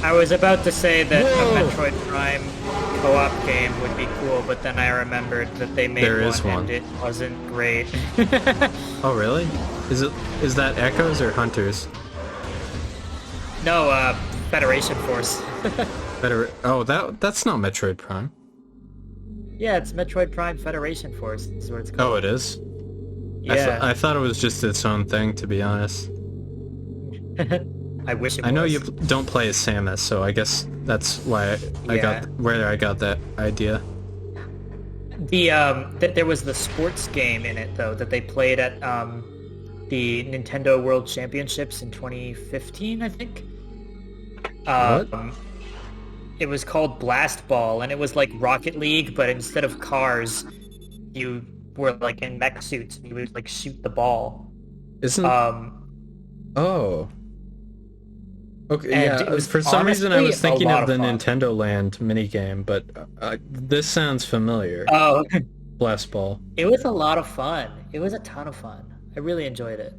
I was about to say that a Whoa! Metroid Prime co-op game would be cool, but then I remembered that they made There is one and one. it wasn't great. Oh, really? Is that Echoes or Hunters? No, Federation Force. Better. Oh, that's not Metroid Prime. Yeah, it's Metroid Prime Federation Force is what it's Oh, called. it is. Yeah. I thought it was just its own thing, to be honest. I wish it I know you was. don't play as Samus, so I guess that's why I Yeah. got where I got that idea. There was the sports game in it though that they played at the Nintendo World Championships in 2015, I think. What? It was called Blast Ball, and it was like Rocket League, but instead of cars, you were like in mech suits and you would like shoot the ball. Isn't? Um, Oh. Okay. and Yeah. it was For some reason, I honestly was a thinking lot of of the fun. Nintendo Land minigame, but this sounds familiar. Oh, Blast Ball. it was a lot of fun. It was a ton of fun. I really enjoyed it.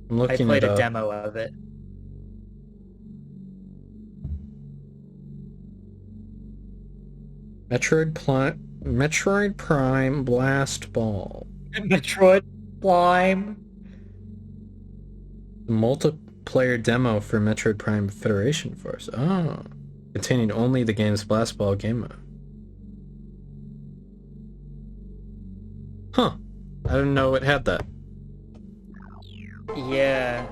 I'm I looking it played a up. demo of it. Metroid Prime Blast Ball. Metroid Prime. Multiplayer demo for Metroid Prime Federation Force. Oh. Containing only the game's Blast Ball game mode. Huh. I didn't know it had that. Yeah.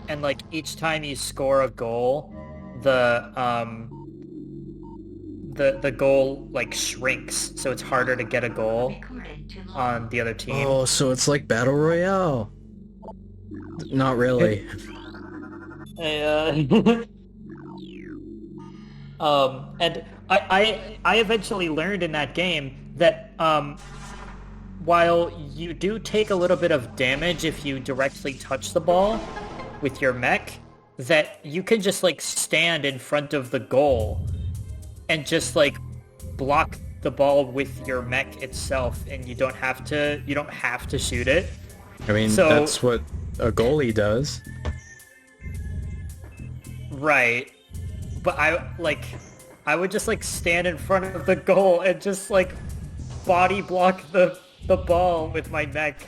And like each time you score a goal, the goal like shrinks, so it's harder to get a goal on the other team. Oh, so it's like Battle Royale. Not really. Uh, and I eventually learned in that game that while you do take a little bit of damage if you directly touch the ball with your mech, that you can just like stand in front of the goal and just like block the ball with your mech itself, and you don't have to shoot it. I mean, So that's what a goalie does. right, but I would just like stand in front of the goal and just like body block the ball with my mech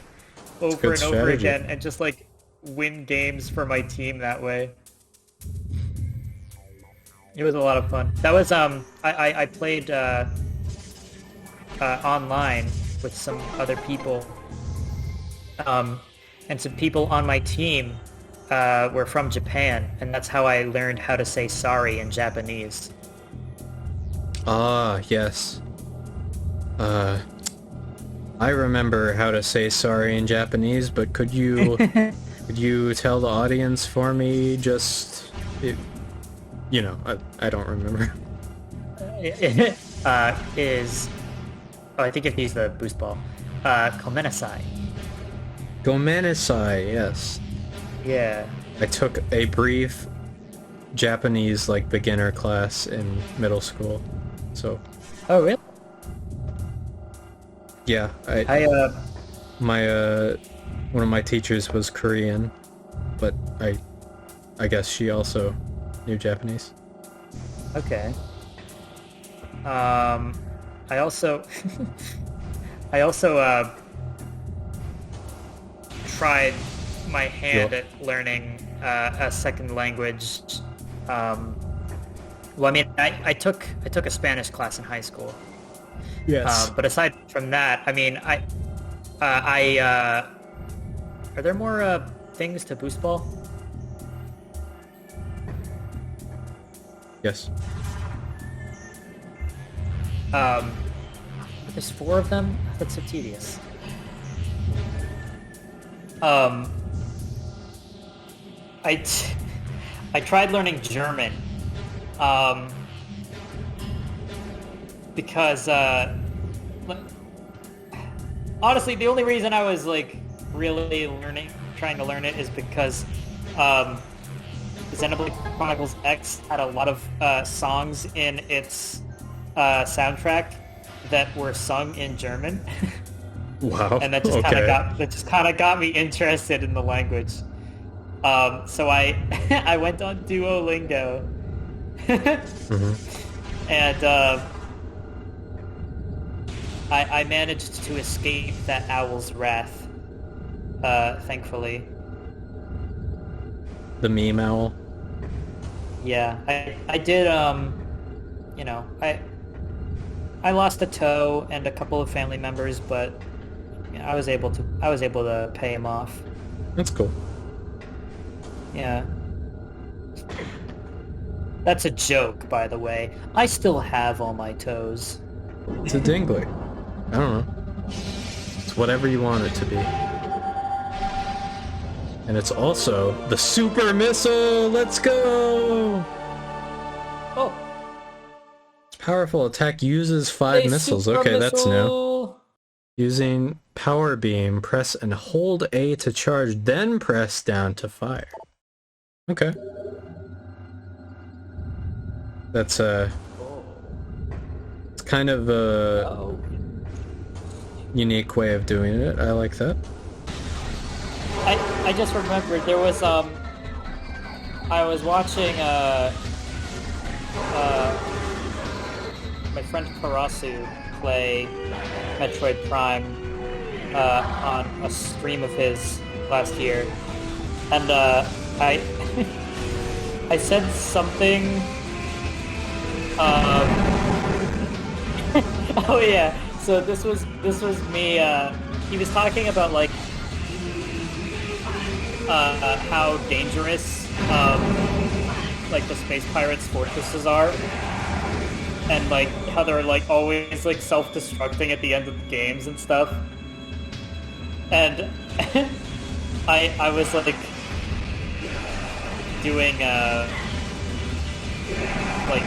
over Good and over strategy. again and just like win games for my team that way. It was a lot of fun. That was I played online with some other people. And some people on my team were from Japan, and that's how I learned how to say sorry in Japanese. Ah, yes. I remember how to say sorry in Japanese, but could you tell the audience for me just I don't remember. Is I think if he's the boost ball. Komenasai. Gomenesai, yes. Yeah. I took a brief Japanese like beginner class in middle school. So, Oh really? yeah, my one of my teachers was Korean, but I guess she also knew Japanese. Okay. I also I also tried my hand Yeah. at learning a second language. Well, I mean, I took a Spanish class in high school. Yes. But aside from that, I mean, are there more things to boost ball? Yes. There's 4 of them? That's so tedious. Um, I tried learning German, because honestly, the only reason I was like really trying to learn it is because Xenoblade Chronicles X had a lot of songs in its soundtrack that were sung in German. Wow. And that just kind of got me interested in the language. So I I went on Duolingo And I managed to escape that owl's wrath, thankfully. The meme owl. Yeah, I did, you know, I lost a toe and a couple of family members, but I was able to pay him off. That's cool. Yeah. That's a joke, by the way. I still have all my toes. It's a dingly. I don't know. It's whatever you want it to be. And it's also the super missile! Let's go! Oh. Powerful attack uses 5 missiles. Okay, that's new. Using power beam, press and hold A to charge, then press down to fire. Okay. That's it's kind of a unique way of doing it. I like that. I just remembered there was I was watching my friend Karasu play Metroid Prime on a stream of his last year, and I I said something. Oh yeah. So this was me. He was talking about like how dangerous like the space pirates' fortresses are, and like how they're like always like self-destructing at the end of the games and stuff. And I was like doing like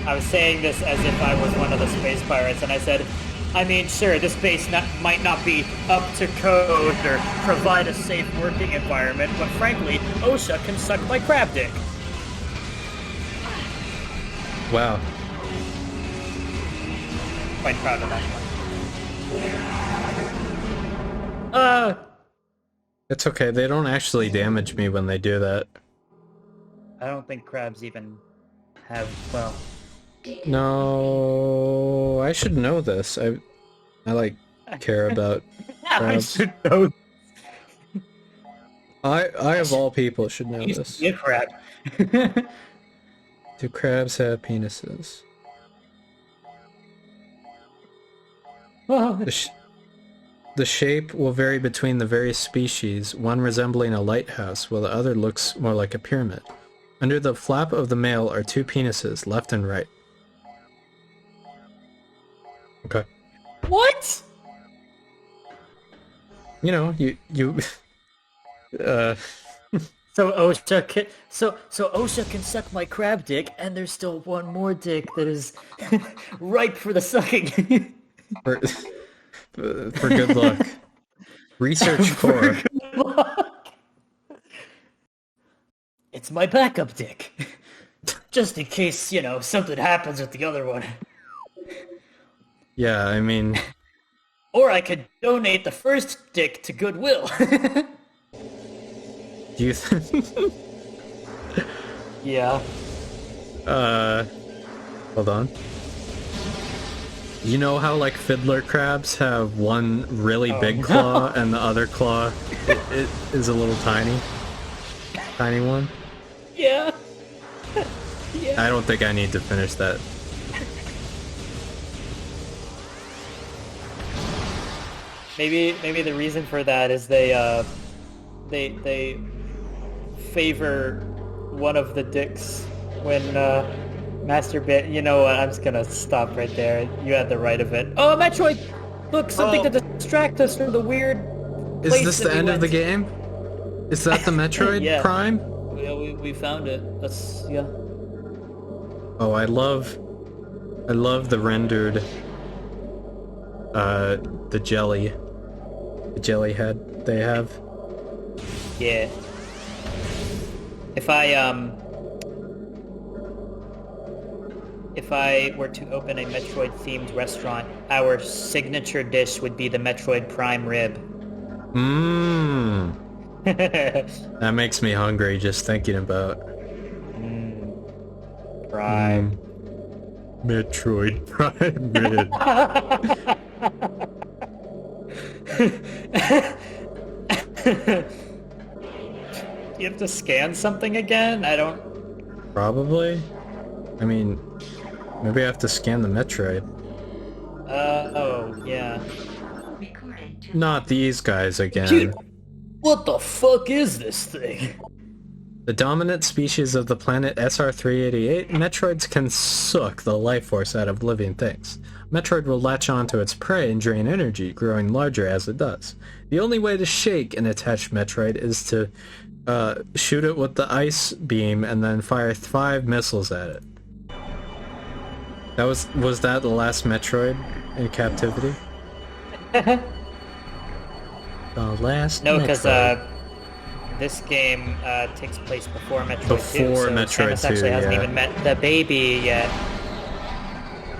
I was saying this as if I was one of the space pirates, and I said, I mean, sure, this base might not be up to code or provide a safe working environment, but frankly, OSHA can suck my crab dick. Wow. Quite proud of that one. It's okay, they don't actually damage me when they do that. I don't think crabs even have, well... No, I should know this. I like care about crabs. I should know. I of all people should know this. Be a crab. Do crabs have penises? Oh. The shape will vary between the various species, one resembling a lighthouse, while the other looks more like a pyramid. Under the flap of the male are 2 penises, left and right. Okay. What? You know, you So OSHA can suck my crab dick, and there's still one more dick that is ripe for the sucking. for good luck. Research for good luck. It's my backup dick. Just in case, you know, something happens with the other one. Yeah, I mean... Or I could donate the first dick to Goodwill. Do you think... Yeah. Hold on. You know how, like, fiddler crabs have one really big claw and the other claw it is a little tiny one? Yeah. Yeah. I don't think I need to finish that. Maybe the reason for that is they favor one of the dicks when masturbate. You know what? I'm just gonna stop right there. You had the right of it. Oh, Metroid! Look, something to distract us from the weird. Is this the end of the game? Is that the Metroid Yeah. Prime? Yeah, we found it. That's yeah. Oh, I love the rendered the jelly head they have. Yeah. If I were to open a Metroid-themed restaurant, our signature dish would be the Metroid Prime rib. Mmm. That makes me hungry just thinking about. Prime. Metroid Prime Red. You have to scan something again? I don't... Probably. I mean, maybe I have to scan the Metroid. Oh, yeah. Not these guys again. Dude, what the fuck is this thing? The dominant species of the planet SR-388, Metroids can suck the life force out of living things. Metroid will latch onto its prey and drain energy, growing larger as it does. The only way to shake an attached Metroid is to shoot it with the ice beam and then fire 5 missiles at it. That was that the last Metroid in captivity? The last No, because this game takes place before Metroid 2, before so Metroid Samus actually 2, hasn't yeah. even met the baby yet.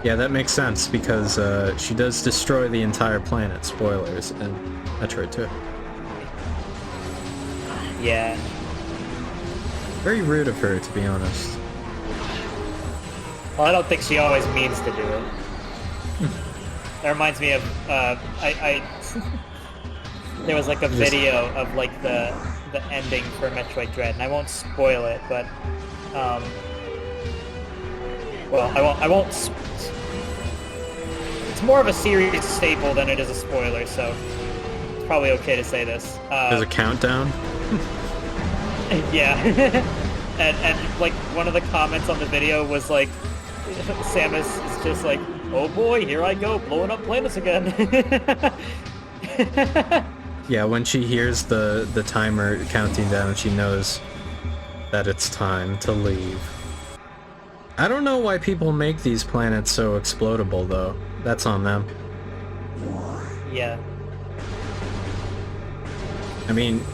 Yeah, that makes sense, because she does destroy the entire planet, spoilers, in Metroid 2. Yeah. Very rude of her, to be honest. Well, I don't think she always means to do it. That reminds me of, there was like a video of like the ending for Metroid Dread, and I won't spoil it, but, well, I won't it's more of a series staple than it is a spoiler, so it's probably okay to say this. There's a countdown? Yeah. and like one of the comments on the video was like, Samus is just like, oh boy, here I go, blowing up planets again. Yeah, when she hears the timer counting down, she knows that it's time to leave. I don't know why people make these planets so explodable, though. That's on them. Yeah. I mean...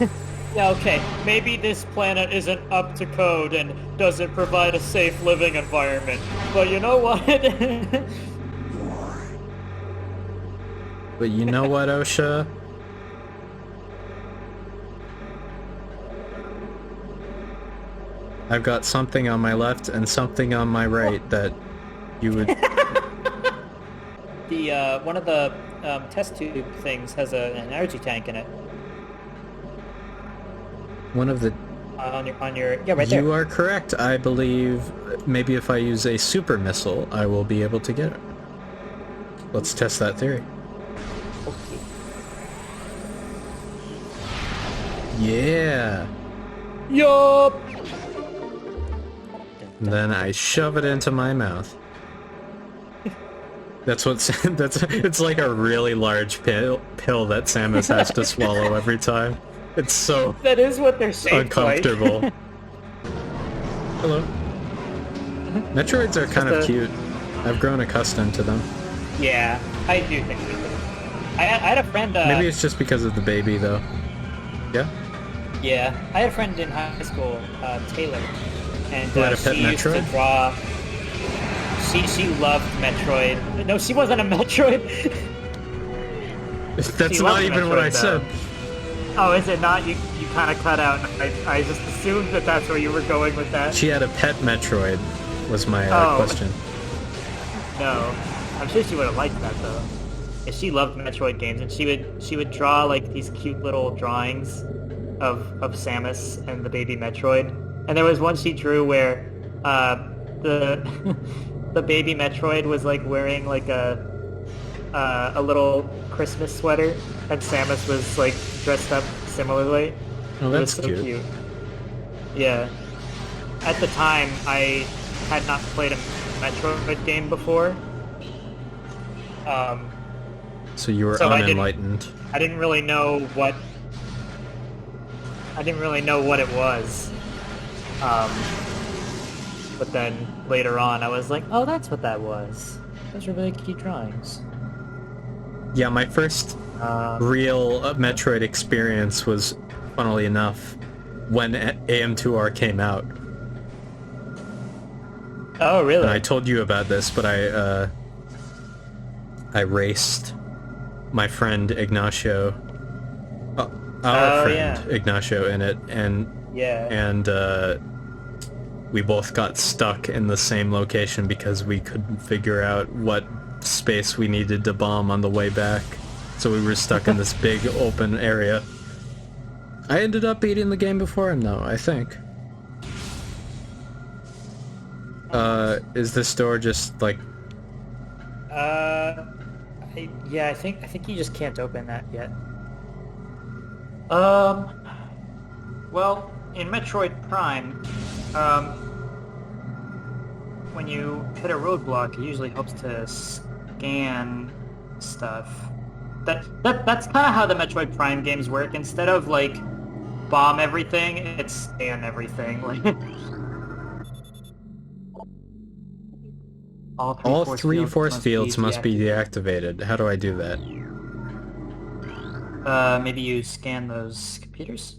Yeah, okay, maybe this planet isn't up to code and doesn't provide a safe living environment, but you know what? But you know what, OSHA? I've got something on my left and something on my right that you would... The, one of the test tube things has an energy tank in it. One of the... on your... Yeah, right there. You are correct. I believe maybe if I use a super missile, I will be able to get it. Let's test that theory. Okay. Yeah! Yup! And then I shove it into my mouth. That's it's like a really large pill that Samus has to swallow every time. It's so that is what they're shaped uncomfortable. like. Hello. Metroids are kind of cute. I've grown accustomed to them. Yeah, I do think they do. I had a friend... Maybe it's just because of the baby, though. Yeah? Yeah, I had a friend in high school, Taylor, and Who had a pet she used to Metroid? draw... She loved Metroid. No, she wasn't a Metroid. That's She not loved even what Metroid, I said. Oh, is it not? You kind of cut out. I just assumed that that's where you were going with that. She had a pet Metroid, was my question. No, I'm sure she would have liked that though. Yeah, she loved Metroid games, and she would draw like these cute little drawings of Samus and the baby Metroid. And there was one she drew where the the baby Metroid was like wearing like a little Christmas sweater, and Samus was like dressed up similarly. Oh, that's it was so cute. Yeah. At the time, I had not played a Metroid game before. So you were unenlightened. I didn't really know what it was. But then later on, I was like, oh, that's what that was. Those are really cute drawings. Yeah, my first real Metroid experience was, funnily enough, when AM2R came out. Oh, really? And I told you about this, but I raced my friend Ignacio, our friend Ignacio in it, and we both got stuck in the same location because we couldn't figure out what space we needed to bomb on the way back. So we were stuck in this big open area. I ended up beating the game before him though, I think. Is this door just like... yeah, I think you just can't open that yet. Well, in Metroid Prime, when you hit a roadblock, it usually helps to scan stuff. That's kind of how the Metroid Prime games work. Instead of like bomb everything, it's scan everything. Like all three force fields must be deactivated. How do I do that? Maybe you scan those computers?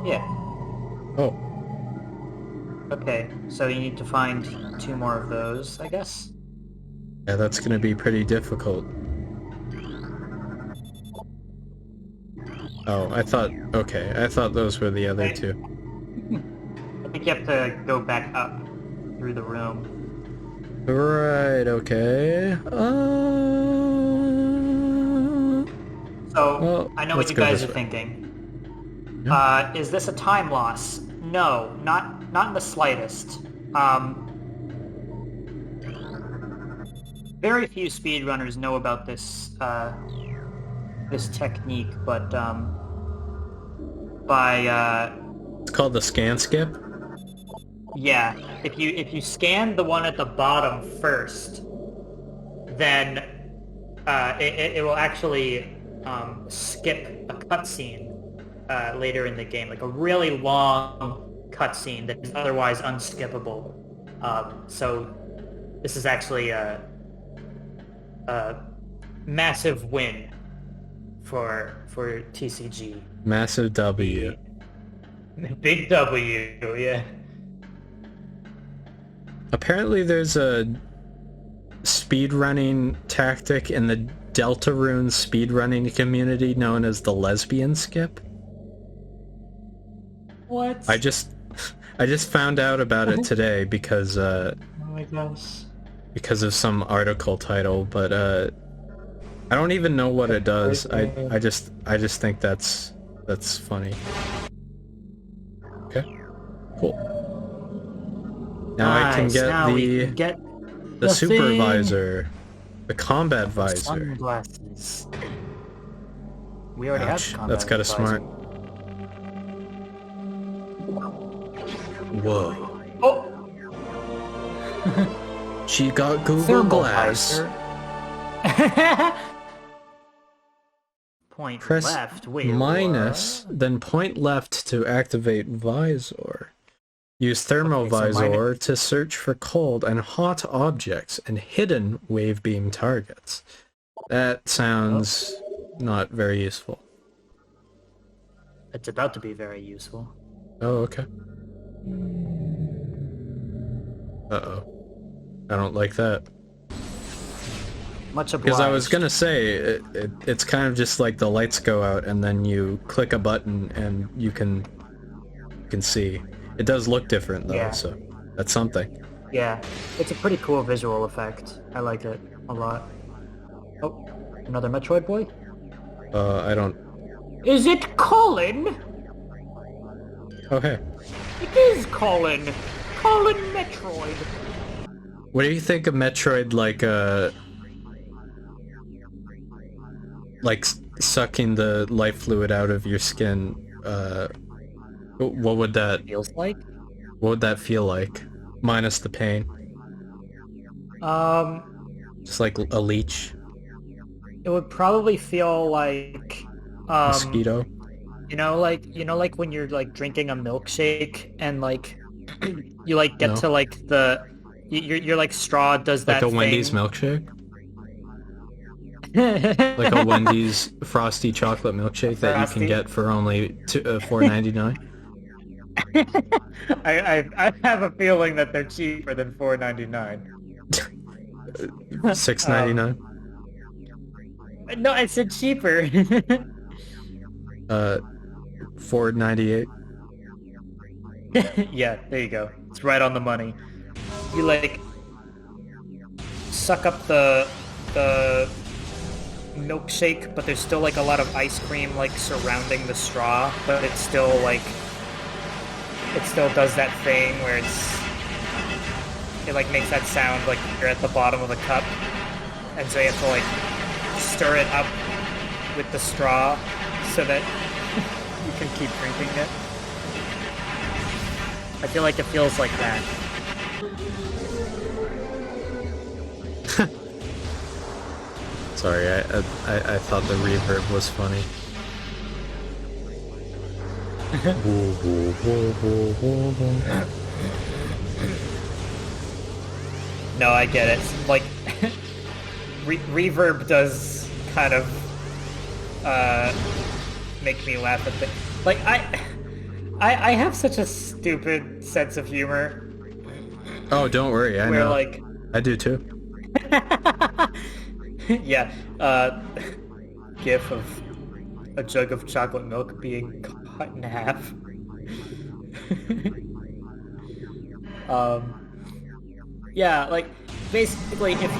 Yeah. Oh. Okay, so you need to find 2 more of those, I guess? Yeah, that's gonna be pretty difficult. Oh, I thought those were the other 2. I think you have to go back up through the room. Right, okay. So, well, I know what you guys are thinking. Yeah. Is this a time loss? No, not in the slightest. Very few speedrunners know about this this technique, but it's called the scan skip? Yeah, if you scan the one at the bottom first, then it will actually skip a cutscene later in the game, like a really long cutscene that is otherwise unskippable. So this is actually a massive win for TCG. Massive W. Big W, yeah. Apparently there's a speedrunning tactic in the Deltarune speedrunning community known as the lesbian skip. What? I just found out about it today because oh my gosh. Because of some article title, but I don't even know what it does. I just think that's funny. Okay. Cool. Now nice. I can get the supervisor, the combat visor. Sunglasses. We already have the combat That's kind of smart. Whoa. Oh. She got Google Glass. Point Press left. Wait, minus, then point left to activate visor. Use thermovisor to search for cold and hot objects and hidden wave beam targets. That sounds not very useful. It's about to be very useful. Oh, okay. Uh-oh. I don't like that. Much obliged. Because I was gonna say, it's kind of just like the lights go out and then you click a button and you can see. It does look different though, yeah. So that's something. Yeah, it's a pretty cool visual effect. I like it a lot. Oh, another Metroid boy? I don't... Is it Colin? Oh, hey. It is Colin! Colin Metroid! What do you think of Metroid like sucking the life fluid out of your skin? What would that feels like? What would that feel like? Minus the pain. Just like a leech. It would probably feel like mosquito. You know, like when you're like drinking a milkshake and like you like get to like your like straw does that like a thing. Wendy's milkshake. Like a Wendy's frosty chocolate milkshake that you can get for only $4.99. I have a feeling that they're cheaper than $4.99. $6.99. No, I said cheaper. $4.98. Yeah, there you go. It's right on the money. You like suck up the milkshake, but there's still like a lot of ice cream like surrounding the straw, but it's still like it still does that thing where it like makes that sound like you're at the bottom of the cup, and so you have to like stir it up with the straw so that you can keep drinking it. I feel like it feels like that. Sorry, I thought the reverb was funny. No, I get it. Like, reverb does kind of make me laugh at things. Like, I have such a stupid sense of humor. Oh, don't worry, I know. Like, I do too. yeah, gif of a jug of chocolate milk being cut in half. Yeah, like basically if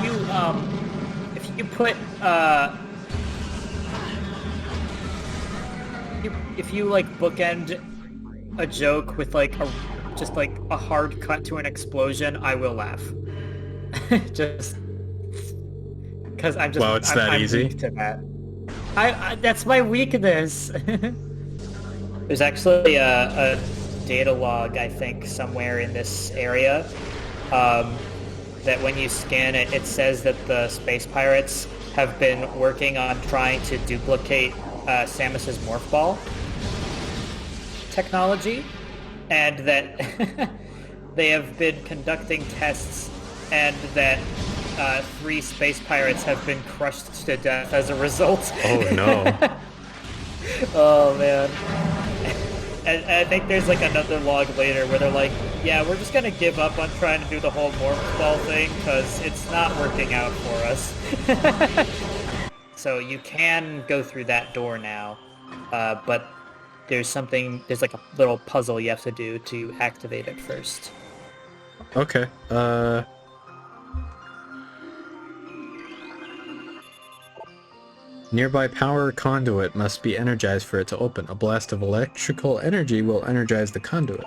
you put if you like bookend a joke with like just like a hard cut to an explosion, I will laugh. Just because I'm just wow, it's that easy weak to that. I that's my weakness. There's actually a data log, I think, somewhere in this area that when you scan it, it says that the space pirates have been working on trying to duplicate Samus's morph ball technology, and that they have been conducting tests, and that 3 space pirates have been crushed to death as a result. Oh no. Oh man. And I think there's like another log later where they're like, yeah, we're just gonna give up on trying to do the whole morph ball thing because it's not working out for us. So you can go through that door now, but there's like a little puzzle you have to do to activate it first. Okay, nearby power conduit must be energized for it to open. A blast of electrical energy will energize the conduit.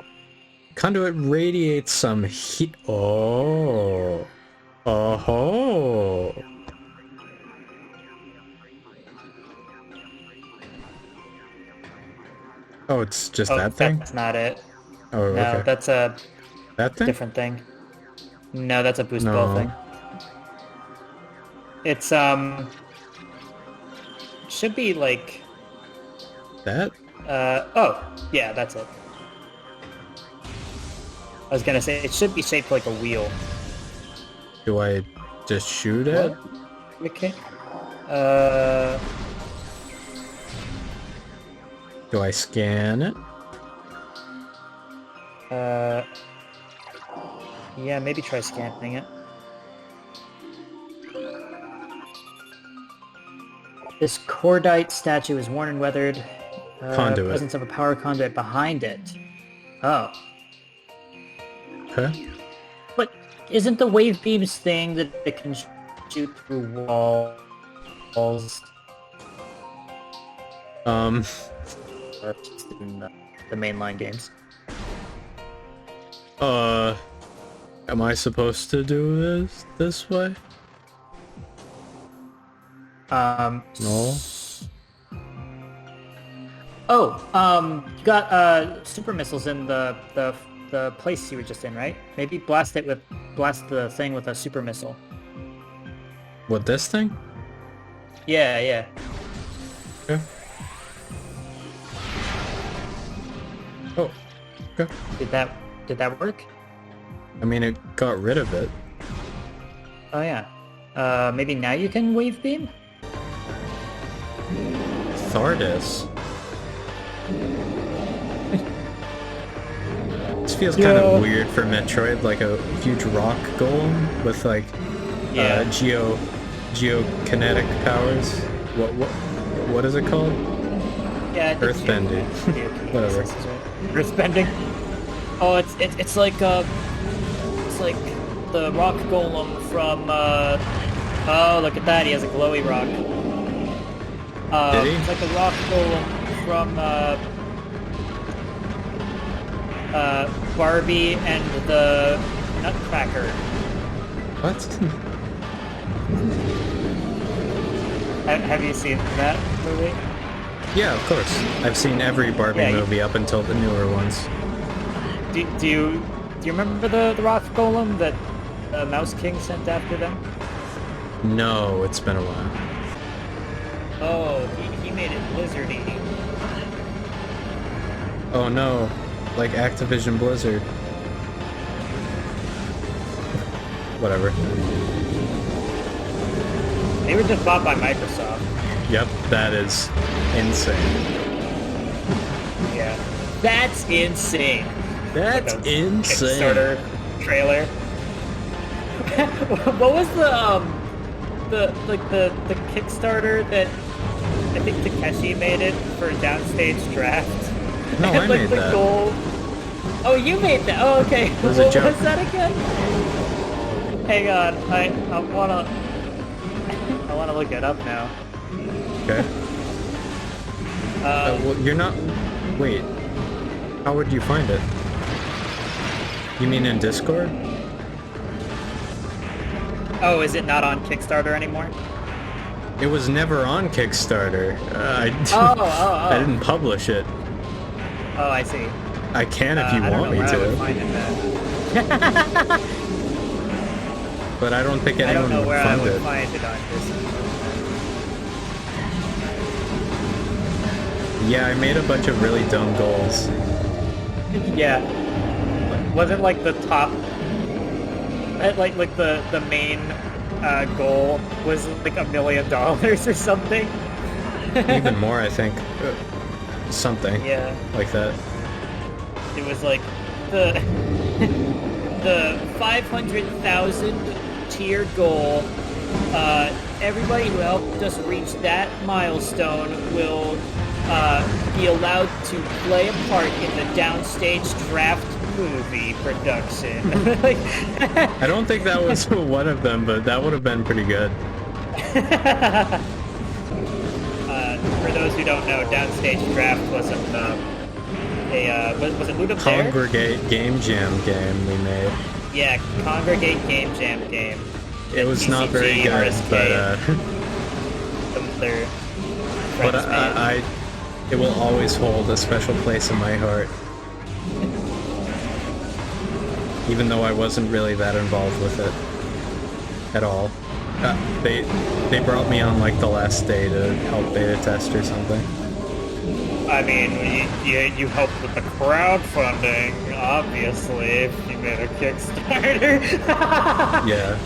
Conduit radiates some heat. Oh. Oh. Oh, it's just that thing? That's not it. Oh, no, okay. That's a that thing? different thing. No, that's a boost ball thing. It's should be like that? Oh, yeah, that's it. I was gonna say it should be shaped like a wheel. Do I just shoot it? Okay. Do I scan it? Yeah, maybe try scanning it. This cordite statue is worn and weathered. Conduit. Presence of a power conduit behind it. Oh. Okay. But isn't the wave beams thing that it can shoot through walls? Just in the mainline games. Am I supposed to do this way? No. Oh, you got super missiles in the place you were just in, right? Maybe blast the thing with a super missile. What, this thing? Yeah, yeah. Okay. Oh, okay. Did that work? I mean, it got rid of it. Oh yeah. Maybe now you can wave beam? Thardis. This feels kind of weird for Metroid, like a huge rock golem with like geokinetic powers. What is it called? Yeah, Earthbending. Whatever. Earthbending. Oh, it's like the rock golem from oh, look at that, he has a glowy rock. Did he? It's like a rock golem from Barbie and the Nutcracker. What? Have you seen that movie? Yeah, of course. I've seen every Barbie movie up until the newer ones. Do you remember the rock golem that Mouse King sent after them? No, it's been a while. Oh, he made it blizzardy. Oh no, like Activision Blizzard. Whatever. They were just bought by Microsoft. Yep, that is insane. Yeah, that's insane. That's like insane. Kickstarter trailer. What was the Kickstarter that I think Takeshi made it for Downstage Draft? No, I made that. Goal... Oh, you made that. Oh, okay. It was What a joke. was that again? Hang on, I wanna look it up now. Okay. Well, you're not. Wait. How would you find it? You mean in Discord? Oh, is it not on Kickstarter anymore? It was never on Kickstarter. I didn't publish it. Oh, I see. I can if you I don't want know me where I would to. find it then. But I don't think I don't anyone know would where I fund would it. find it on Discord. Yeah, I made a bunch of really dumb goals. Yeah. Wasn't like the top, like the main goal was like $1 million or something. Even more, I think. Something. Yeah. Like that. It was like the 500,000 tier goal. Everybody who helped us reach that milestone will be allowed to play a part in the Downstage Draft movie production. I don't think that was one of them, but that would have been pretty good. For those who don't know, Downstage Draft was was it Ludum Dare? Congregate Game Jam game we made. Yeah, Congregate Game Jam game. It was not very good, but it will always hold a special place in my heart. Even though I wasn't really that involved with it at all. They brought me on like the last day to help beta test or something. I mean, you helped with the crowdfunding, obviously, if you made a Kickstarter. Yeah.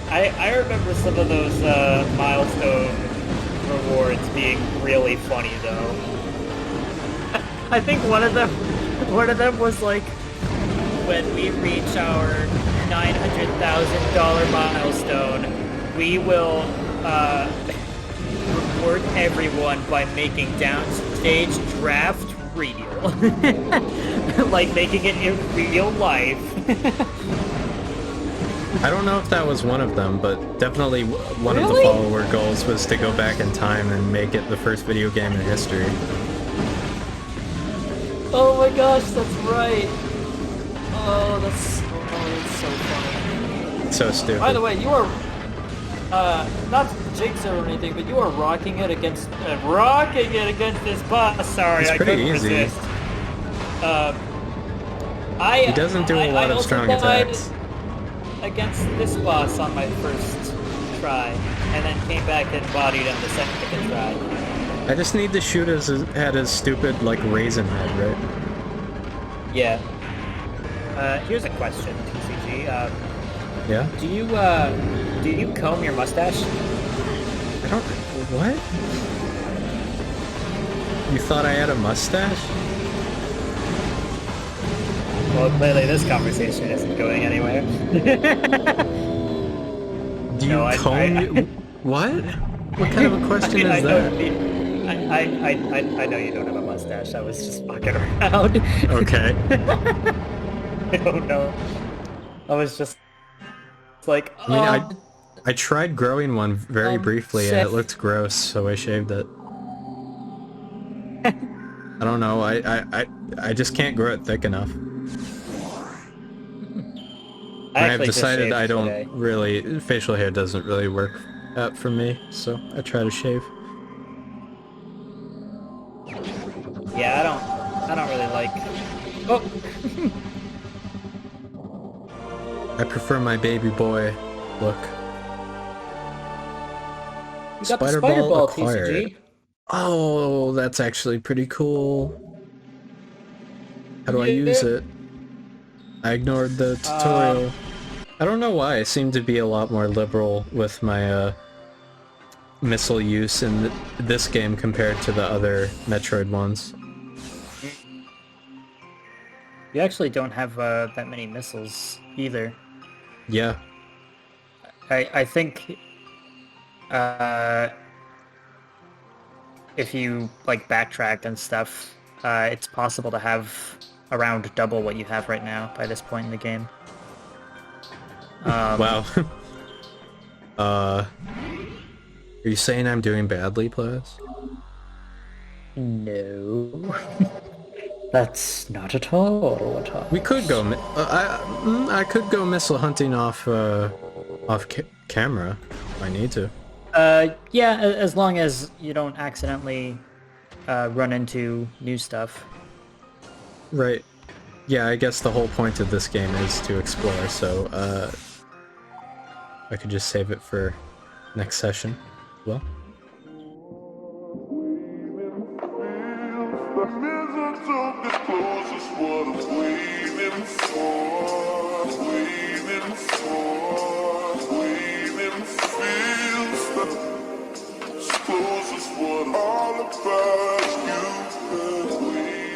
I remember some of those milestone rewards being really funny, though. I think one of them was like, when we reach our $900,000 milestone, we will reward everyone by making Downstage Draft real. Like making it in real life. I don't know if that was one of them, but definitely one of the follower goals was to go back in time and make it the first video game in history. Oh my gosh, that's right. Oh, that's so funny. It's so stupid. By the way, you are not to jinx it or anything, but you are rocking it against this boss. Sorry, it's I pretty couldn't easy. resist. He doesn't do a lot of strong attacks. Against this boss on my first try, and then came back and bodied him the second try. I just need to shoot at his stupid, like, raisin head, right? Yeah. Here's a question, TCG. Yeah? Do you comb your mustache? I don't... What? You thought I had a mustache? Well, clearly this conversation isn't going anywhere. Do you comb your... What? What kind of a question is that? I know you don't have a mustache. I was just fucking around. Okay. I don't know. I was just like, I mean, I tried growing one very briefly and it Seth. looked gross, so I shaved it. I don't know, I just can't grow it thick enough. I've decided I don't today. really, facial hair doesn't really work out for me, so I try to shave. Yeah, I don't really like. Oh. I prefer my baby boy look. You got the spider ball acquired. TCG. Oh, that's actually pretty cool. How do I use it? I ignored the tutorial. I don't know why. I seem to be a lot more liberal with my missile use in this game compared to the other Metroid ones. You actually don't have that many missiles either. Yeah. I think if you like backtrack and stuff, it's possible to have around double what you have right now by this point in the game. Wow. Are you saying I'm doing badly, Plas? No. That's not at all what I... We could go. I could go missile hunting off camera if I need to. Yeah, as long as you don't accidentally run into new stuff. Right. Yeah, I guess the whole point of this game is to explore, so I could just save it for next session. Well. All about you.